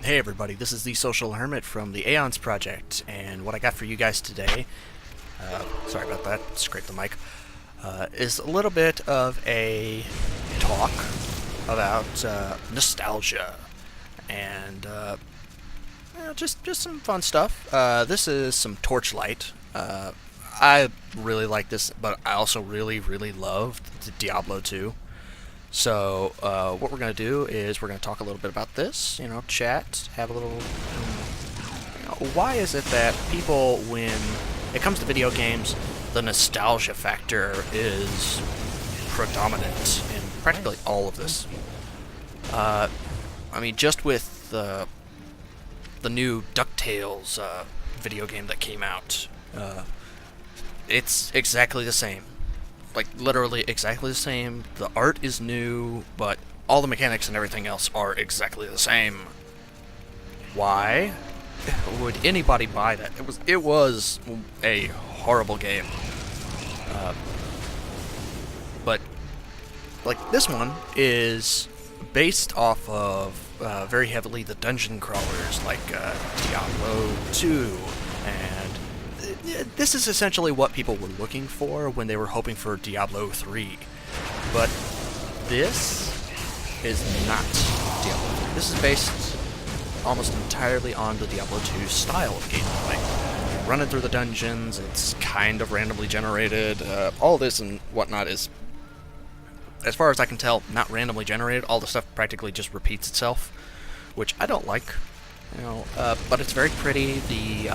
Hey everybody, this is TheSocialHermit from TheAeonsProject, and what I got for you guys today, sorry about that, scraped the mic, is a little bit of a talk about nostalgia, and just some fun stuff. This is some Torchlight. I really like this, but I also really loved Diablo 2. So what we're going to do is we're going to talk a little bit about this, chat, have a little, why is it that people, when it comes to video games, the nostalgia factor is predominant in practically all of this? I mean, just with the new DuckTales video game that came out, it's exactly the same. Like, literally exactly the same. The art is new, but all the mechanics and everything else are exactly the same. Why would anybody buy that? It was a horrible game. But, like, this one is based off of very heavily the dungeon crawlers, like Diablo 2, and this is essentially what people were looking for when they were hoping for Diablo 3. But this is not Diablo 3. This is based almost entirely on the Diablo 2 style of gameplay. Running through the dungeons, it's kind of randomly generated. All this and whatnot is, as far as I can tell, not randomly generated. All the stuff practically just repeats itself, which I don't like. But it's very pretty. The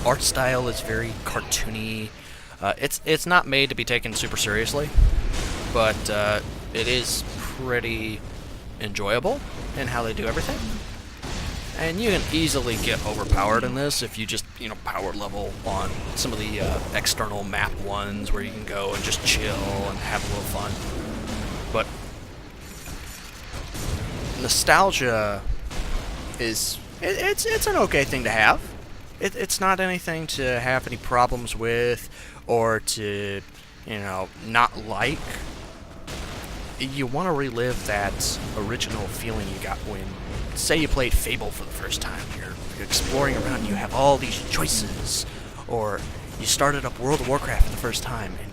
art style is very cartoony. It's not made to be taken super seriously, but it is pretty enjoyable in how they do everything. And you can easily get overpowered in this if you just, power level on some of the external map ones where you can go and just chill and have a little fun. But nostalgia is... It's an okay thing to have. It's not anything to have any problems with or to, not like. You want to relive that original feeling you got when, say, you played Fable for the first time. You're exploring around, you have all these choices. Or you started up World of Warcraft for the first time and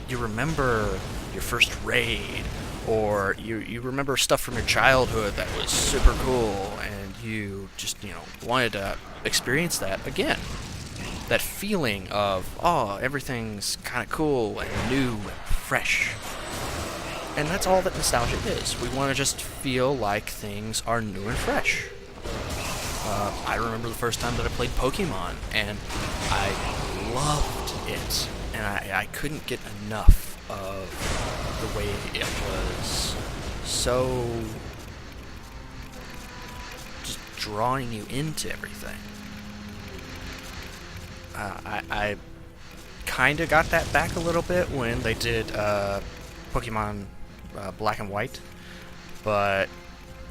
you remember your first raid. Or you remember stuff from your childhood that was super cool, and you just, wanted to experience that again. That feeling of, everything's kind of cool and new and fresh. And that's all that nostalgia is. We want to just feel like things are new and fresh. I remember the first time that I played Pokemon, and I loved it. And I couldn't get enough of the way it was so just drawing you into everything. I kind of got that back a little bit when they did Pokemon Black and White, but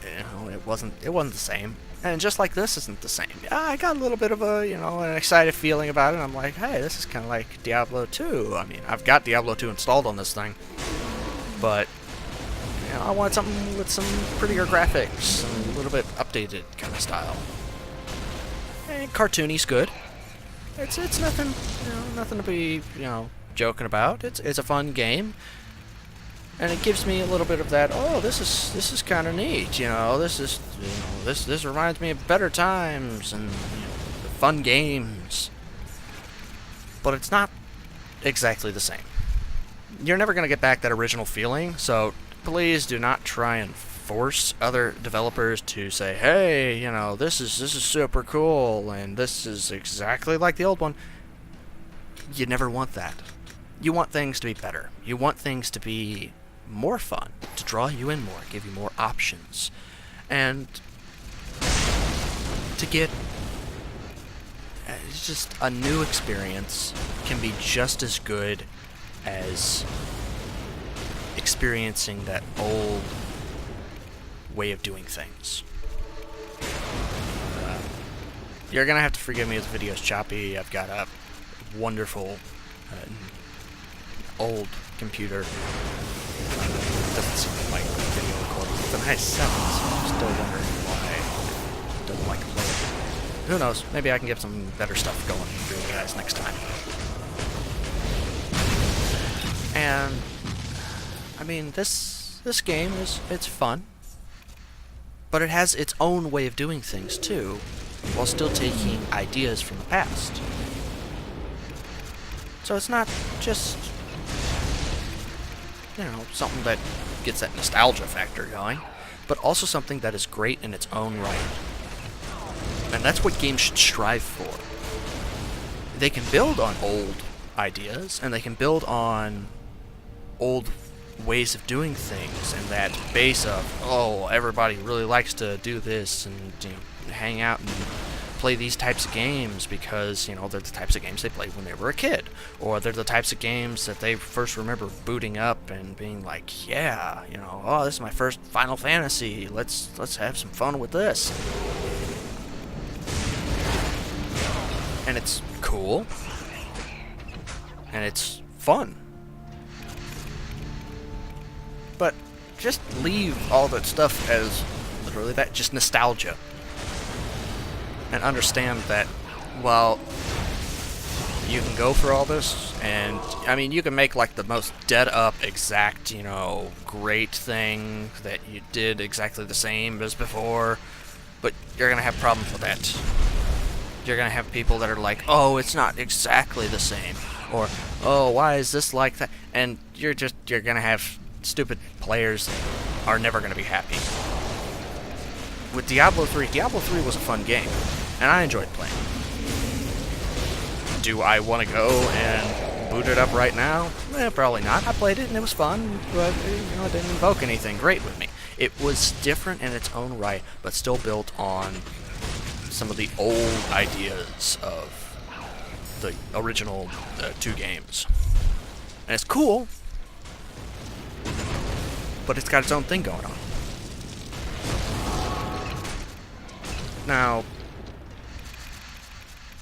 it wasn't the same. And just like this isn't the same. I got a little bit of a, an excited feeling about it. I'm like, hey, this is kind of like Diablo 2. I mean, I've got Diablo 2 installed on this thing. But, I want something with some prettier graphics and a little bit updated kind of style. And cartoony's good. It's nothing, nothing to be, joking about. It's a fun game. And it gives me a little bit of that, this is kind of neat, this reminds me of better times and fun games. But it's not exactly the same. You're never going to get back that original feeling, so please do not try and force other developers to say, hey, this is super cool and this is exactly like the old one. You never want that. You want things to be better. You want things to be more fun, to draw you in more, give you more options, and to get just a new experience can be just as good as experiencing that old way of doing things. You're gonna have to forgive me if the video's choppy. I've got a wonderful old computer. Doesn't seem like video recording with a nice sound, so I'm still wondering why. like to play it. Who knows? Maybe I can get some better stuff going for you guys next time. And I mean, this game it's fun, but it has its own way of doing things too, while still taking ideas from the past. So it's not just, you know, something that gets that nostalgia factor going, but also something that is great in its own right. And that's what games should strive for. They can build on old ideas, and they can build on old ways of doing things, and that base of, oh, everybody really likes to do this and, you know, hang out and play these types of games because, you know, they're the types of games they played when they were a kid, or they're the types of games that they first remember booting up and being like, yeah, you know, oh, this is my first Final Fantasy, let's have some fun with this. And it's cool, and it's fun. But just leave all that stuff as literally that, just nostalgia. And understand that, well, you can go for all this, and, I mean, you can make, like, the most dead-up, exact, you know, great thing that you did exactly the same as before, but you're gonna have problems with that. You're gonna have people that are like, oh, it's not exactly the same, or, oh, why is this like that? And you're gonna have stupid players that are never gonna be happy. With Diablo 3 was a fun game, and I enjoyed playing. Do I want to go and boot it up right now? Probably not. I played it and it was fun, but, you know, it didn't invoke anything great with me. It was different in its own right, but still built on some of the old ideas of the original 2 games. And it's cool, but it's got its own thing going on. Now,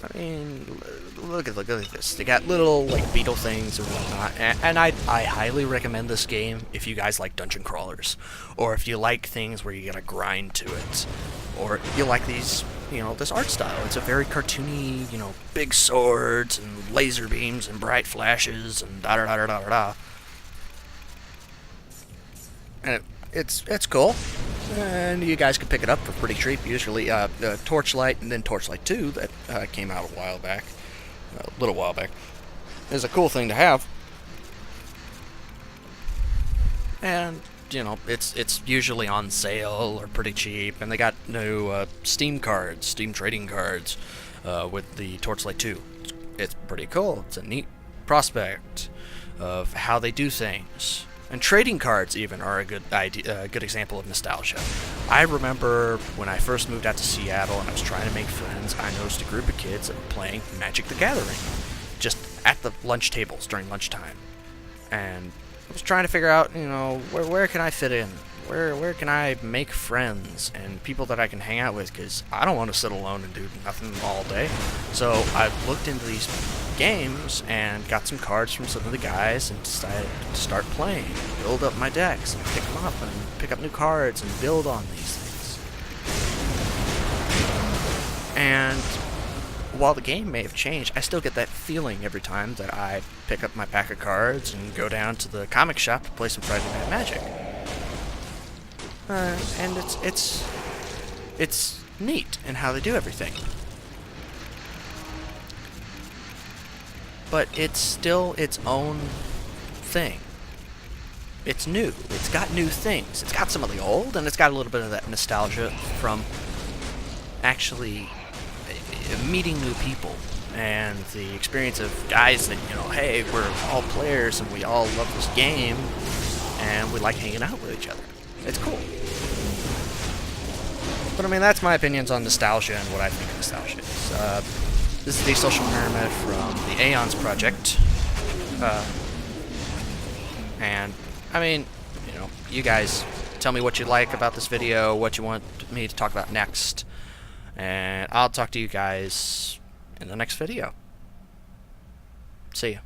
I mean, look at this. They got little, like, beetle things and whatnot, and I highly recommend this game if you guys like dungeon crawlers, or if you like things where you gotta grind to it, or you like these, you know, this art style. It's a very cartoony, you know, big swords and laser beams and bright flashes and da-da-da-da-da-da. And it's cool. And you guys can pick it up for pretty cheap, usually. Torchlight and then Torchlight 2 that came out a little while back, is a cool thing to have. And, you know, it's usually on sale or pretty cheap, and they got new Steam trading cards with the Torchlight 2. It's pretty cool. It's a neat prospect of how they do things. And trading cards even are a good example of nostalgia. I remember when I first moved out to Seattle and I was trying to make friends, I noticed a group of kids that were playing Magic the Gathering, just at the lunch tables during lunchtime. And I was trying to figure out, you know, where can I fit in? Where can I make friends and people that I can hang out with? Because I don't want to sit alone and do nothing all day. So I looked into these games and got some cards from some of the guys and decided to start playing, build up my decks and pick them up and pick up new cards and build on these things. And while the game may have changed, I still get that feeling every time that I pick up my pack of cards and go down to the comic shop to play some Friday Night Magic. And it's neat in how they do everything. But it's still its own thing. It's new. It's got new things. It's got some of the old, and it's got a little bit of that nostalgia from actually meeting new people and the experience of guys that, you know, hey, we're all players and we all love this game and we like hanging out with each other. It's cool. But I mean, that's my opinions on nostalgia and what I think nostalgia is. This is TheSocialHermit from TheAeonsProject. And, I mean, you know, you guys tell me what you like about this video, what you want me to talk about next, and I'll talk to you guys in the next video. See ya.